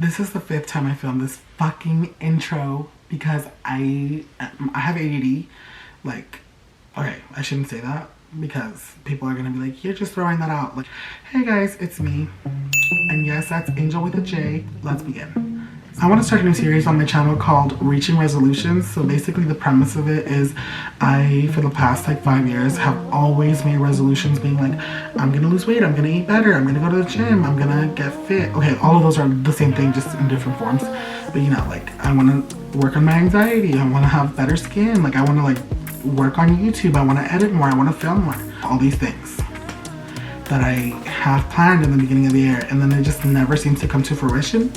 This is the 5th time I filmed this fucking intro because I have ADD. Like, okay, I shouldn't say that because people are gonna be like, you're just throwing that out. Like, hey guys, it's me. And yes, that's Angel with a J. Let's begin. I want to start a new series on my channel called Reaching Resolutions. So basically the premise of it is I, for the past like 5 years, have always made resolutions being like, I'm gonna lose weight, I'm gonna eat better, I'm gonna go to the gym, I'm gonna get fit. Okay, all of those are the same thing, just in different forms. But you know, like, I want to work on my anxiety, I want to have better skin, like I want to like work on YouTube, I want to edit more, I want to film more. All these things that I have planned in the beginning of the year, and then it just never seems to come to fruition.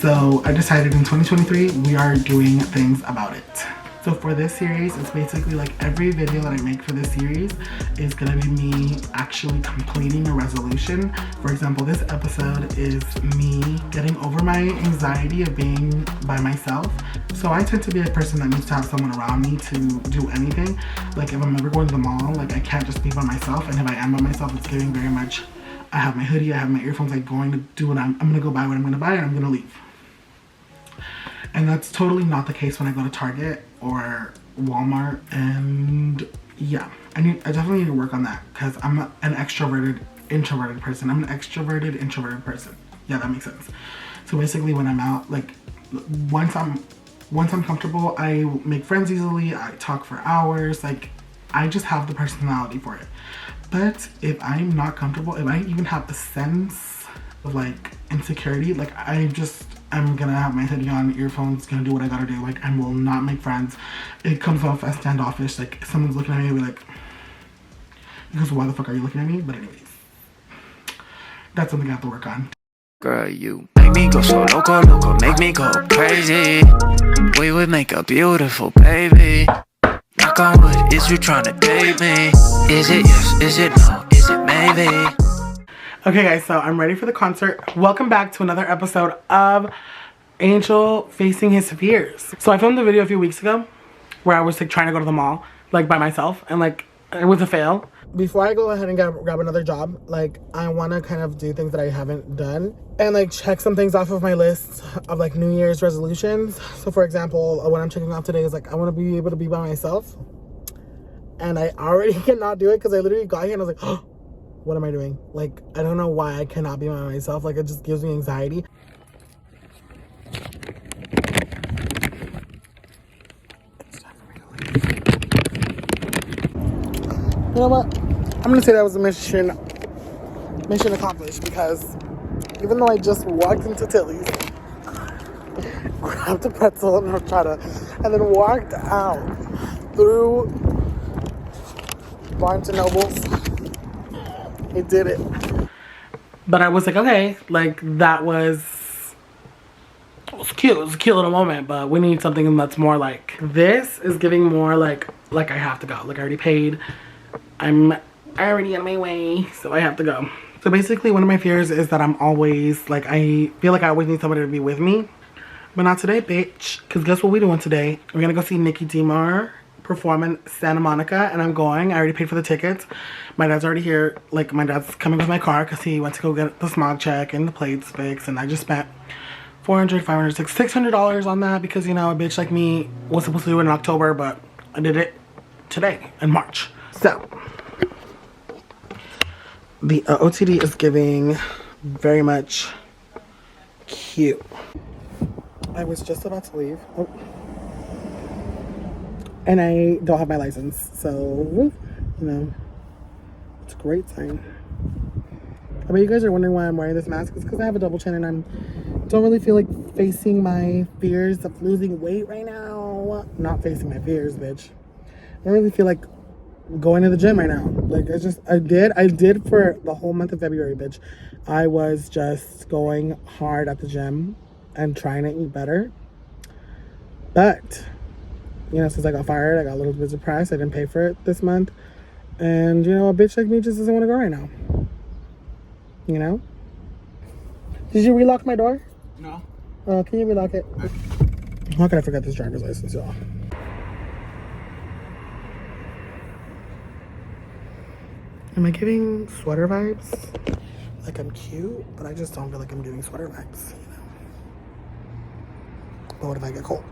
So I decided in 2023, we are doing things about it. So for this series, it's basically like every video that I make for this series is gonna be me actually completing a resolution. For example, this episode is me getting over my anxiety of being by myself. So I tend to be a person that needs to have someone around me to do anything. Like if I'm ever going to the mall, like I can't just be by myself. And if I am by myself, it's giving very much, I have my hoodie, I have my earphones, like going to do what I'm gonna go buy what I'm gonna buy and I'm gonna leave. And that's totally not the case when I go to Target or Walmart. And yeah, I definitely need to work on that because I'm an extroverted, introverted person. I'm an extroverted, introverted person. Yeah, that makes sense. So basically when I'm out, like once I'm comfortable, I make friends easily, I talk for hours, like I just have the personality for it. But if I'm not comfortable, if I even have a sense of like insecurity, like I'm gonna have my hoodie on, earphones, gonna do what I gotta do. Like, I will not make friends. It comes off as standoffish. Like, if someone's looking at me, I'll be like, because why the fuck are you looking at me? But anyways, that's something I have to work on. Girl, you make me go so loco, loco, make me go crazy. We would make a beautiful baby. Knock on wood, is you tryna date me? Is it yes, is it no, is it maybe? Okay guys, so I'm ready for the concert. Welcome back to another episode of Angel Facing His Fears. So I filmed a video a few weeks ago where I was like trying to go to the mall, like by myself, and like it was a fail. Before I go ahead and grab another job, like I want to kind of do things that I haven't done and like check some things off of my list of like New Year's resolutions. So for example, what I'm checking off today is like I want to be able to be by myself, and I already cannot do it because I literally got here and I was like, oh, what am I doing? Like, I don't know why I cannot be by myself. Like, it just gives me anxiety. It's time for me to leave. You know what? I'm gonna say that was a mission accomplished because even though I just walked into Tilly's, grabbed a pretzel and and then walked out through Barnes & Nobles, I did it. But I was like, okay, like that was cute. It was a cute little moment, but we need something that's more like, this is giving more like I have to go. Like I already paid. I'm already on my way, so I have to go. So basically one of my fears is that I'm always like, I feel like I always need somebody to be with me. But not today, bitch. Because guess what we're doing today? We're gonna go see Nicki Demar perform in Santa Monica, and I'm going. I already paid for the tickets. My dad's already here. Like, my dad's coming with my car because he went to go get the smog check and the plates fixed, and I just spent $400, $500, $600 on that because, you know, a bitch like me was supposed to do it in October, but I did it today in March. So the OTD is giving very much cute. I was just about to leave. Oh. And I don't have my license, so, you know, it's a great sign. I bet you guys are wondering why I'm wearing this mask. It's because I have a double chin and I don't really feel like facing my fears of losing weight right now. Not facing my fears, bitch. I don't really feel like going to the gym right now. Like, I did for the whole month of February, bitch. I was just going hard at the gym and trying to eat better. But you know, since I got fired, I got a little bit depressed. I didn't pay for it this month. And, you know, a bitch like me just doesn't want to go right now. You know? Did you relock my door? No. Can you relock it? How can I forget this driver's license, y'all? Am I giving sweater vibes? Like I'm cute, but I just don't feel like I'm giving sweater vibes, you know? But what if I get cold?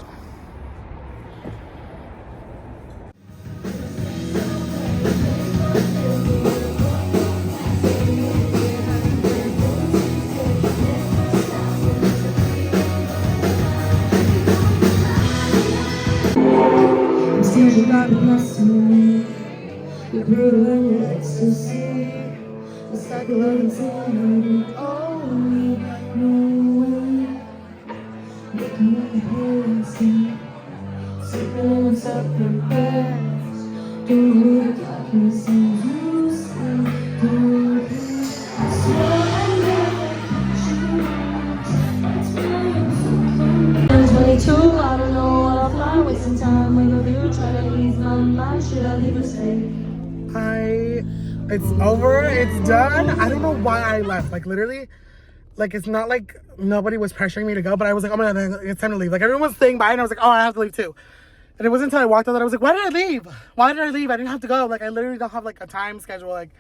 You got the best of me. You're brutal and your ecstasy. The cycle of insanity. Only knowing. Making me hazy. Sleeping in separate beds. Don't need the darkness and you sleep. Don't I swear I never I'm 22, I don't know what I'll fly. Wasting time with you. Try to ease my mind. Should I leave or stay? It's over, it's done. I don't know why I left. Like, literally, like, it's not like nobody was pressuring me to go, but I was like, oh my God, it's time to leave. Like, everyone was saying bye, and I was like, oh, I have to leave too. And it wasn't until I walked out that I was like, why did I leave? Why did I leave? I didn't have to go. Like, I literally don't have, like, a time schedule. Like,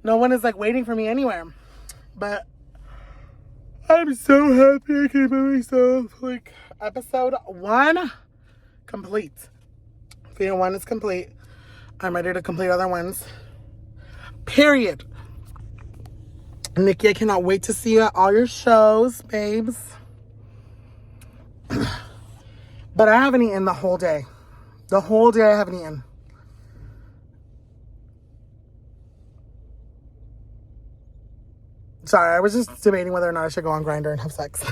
no one is, like, waiting for me anywhere. But I'm so happy I came by myself. Like, episode 1 complete. Season 1 is complete. I'm ready to complete other ones. Period. Nikki, I cannot wait to see you at all your shows, babes. But I haven't eaten the whole day. The whole day I haven't eaten. Sorry, I was just debating whether or not I should go on Grindr and have sex.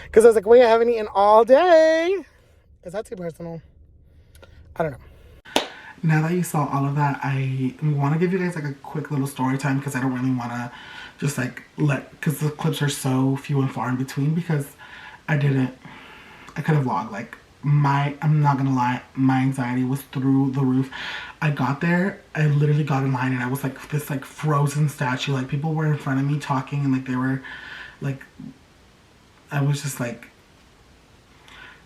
Because I was like, wait, I haven't eaten all day. Is that too personal? I don't know. Now that you saw all of that, I want to give you guys like a quick little story time because I don't really want to just like because the clips are so few and far in between because I couldn't vlog. Like I'm not gonna lie, my anxiety was through the roof. I got there, I literally got in line and I was like this like frozen statue. Like people were in front of me talking and like they were like, I was just like,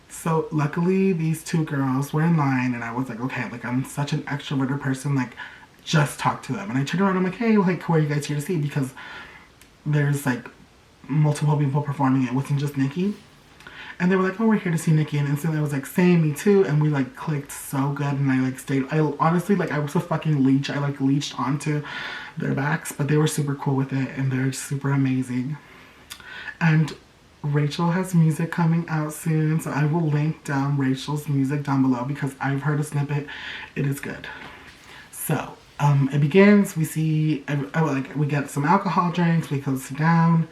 so luckily these 2 girls were in line and I was like, okay, like I'm such an extroverted person, like just talk to them. And I turned around, I'm like, hey, like who are you guys here to see? Because there's like multiple people performing, it wasn't just Nikki. And they were like, oh, we're here to see Nikki. And instantly I was like, same, me too. And we like clicked so good and I like stayed. I honestly, like I was a fucking leech. I like leeched onto their backs, but they were super cool with it and they're super amazing. And Rachel has music coming out soon, so I will link down Rachel's music down below because I've heard a snippet. It is good. So it begins. We see we get some alcohol drinks. We go sit down,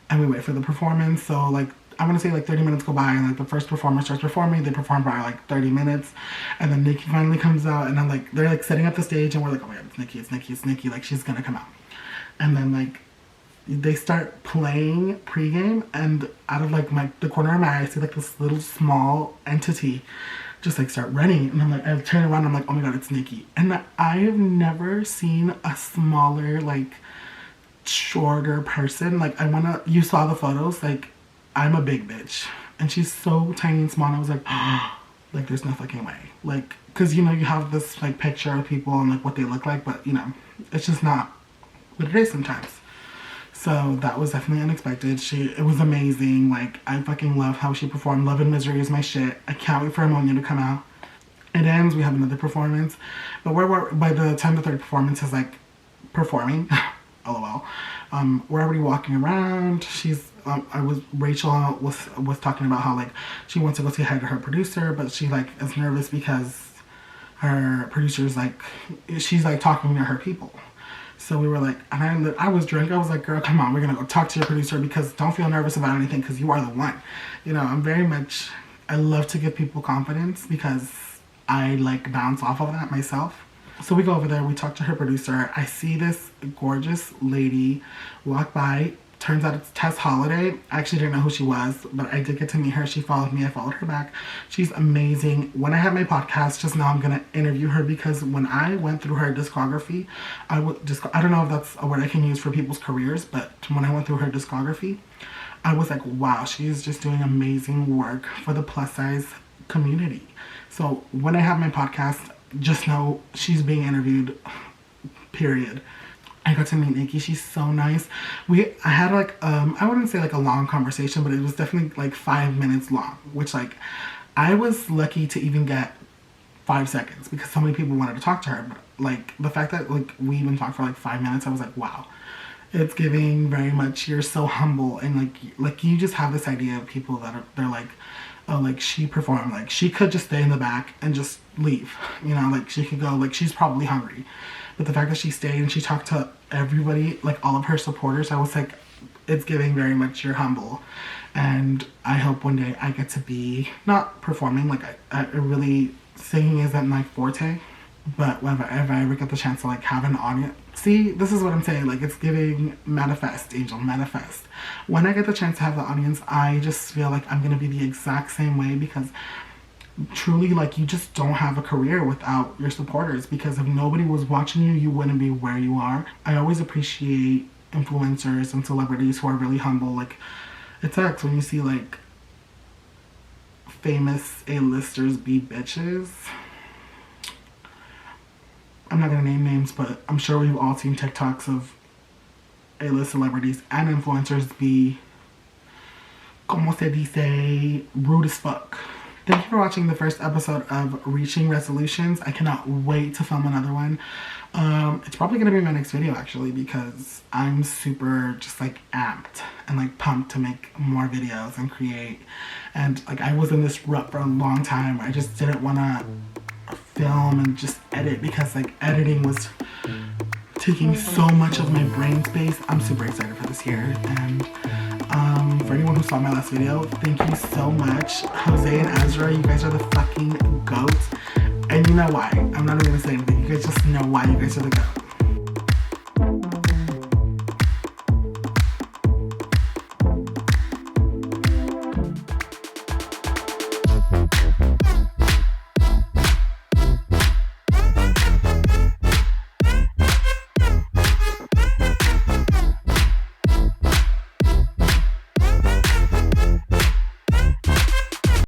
and we wait for the performance. So like I want to say like 30 minutes go by, and like the first performer starts performing. They perform by like 30 minutes, and then Nikki finally comes out, and I'm like they're like setting up the stage, and we're like, oh my God, it's Nikki, it's Nikki, it's Nikki. Like she's gonna come out, and then like they start playing pregame, and out of like the corner of my eye, I see like this little small entity just like start running, and I'm like, I turn around, I'm like, oh my God, it's Nikki. And I have never seen a smaller, like shorter person. Like you saw the photos, like I'm a big bitch, and she's so tiny and small. And I was like, like there's no fucking way, like because you know you have this like picture of people and like what they look like, but you know it's just not what it is sometimes. So that was definitely unexpected. It was amazing. Like, I fucking love how she performed. Love and Misery is my shit. I can't wait for Ammonia to come out. It ends, we have another performance. But by the time the 3rd performance is like performing, lol, we're already walking around. Rachel was talking about how like she wants to go say hi to her producer, but she like is nervous because her producer's like, she's like talking to her people. So we were like, and I was drunk. I was like, girl, come on, we're going to go talk to your producer because don't feel nervous about anything because you are the one. You know, I love to give people confidence because I like bounce off of that myself. So we go over there, we talk to her producer. I see this gorgeous lady walk by. Turns out it's Tess Holiday. I actually didn't know who she was, but I did get to meet her. She followed me. I followed her back. She's amazing. When I have my podcast, just now I'm going to interview her because when I went through her discography, I don't know if that's a word I can use for people's careers, but when I went through her discography, I was like, wow, she's just doing amazing work for the plus size community. So when I have my podcast, just know she's being interviewed, period. I got to meet Nikki. She's so nice. I had like I wouldn't say like a long conversation, but it was definitely like 5 minutes long, which like I was lucky to even get 5 seconds because so many people wanted to talk to her. But like the fact that like we even talked for like 5 minutes, I was like, wow. It's giving very much, you're so humble, and like you just have this idea of people that are, they're like, oh, like she performed, like she could just stay in the back and just leave, you know, like she could go, like she's probably hungry, but the fact that she stayed and she talked to everybody, like all of her supporters, I was like, it's giving very much, you're humble. And I hope one day I get to be not performing, like I really, singing isn't my forte, but whenever if I ever get the chance to like have an audience, see, this is what I'm saying, like it's giving manifest, Angel, manifest. When I get the chance to have the audience, I just feel like I'm gonna be the exact same way, because truly, like, you just don't have a career without your supporters, because if nobody was watching you, you wouldn't be where you are. I always appreciate influencers and celebrities who are really humble. Like, it sucks when you see like famous A-listers be bitches. I'm not gonna name names, but I'm sure we've all seen TikToks of A-list celebrities and influencers be, como se dice, rude as fuck. Thank you for watching the first episode of Reaching Resolutions. I cannot wait to film another one. It's probably gonna be my next video actually, because I'm super just like amped and like pumped to make more videos and create. And like I was in this rut for a long time. I just didn't wanna film and just edit, because like editing was taking so much of my brain space. I'm super excited for this year, and for anyone who saw my last video, thank you so much. Jose and Ezra, you guys are the fucking goats, and you know why. I'm not even gonna say anything, you guys just know why you guys are the goats.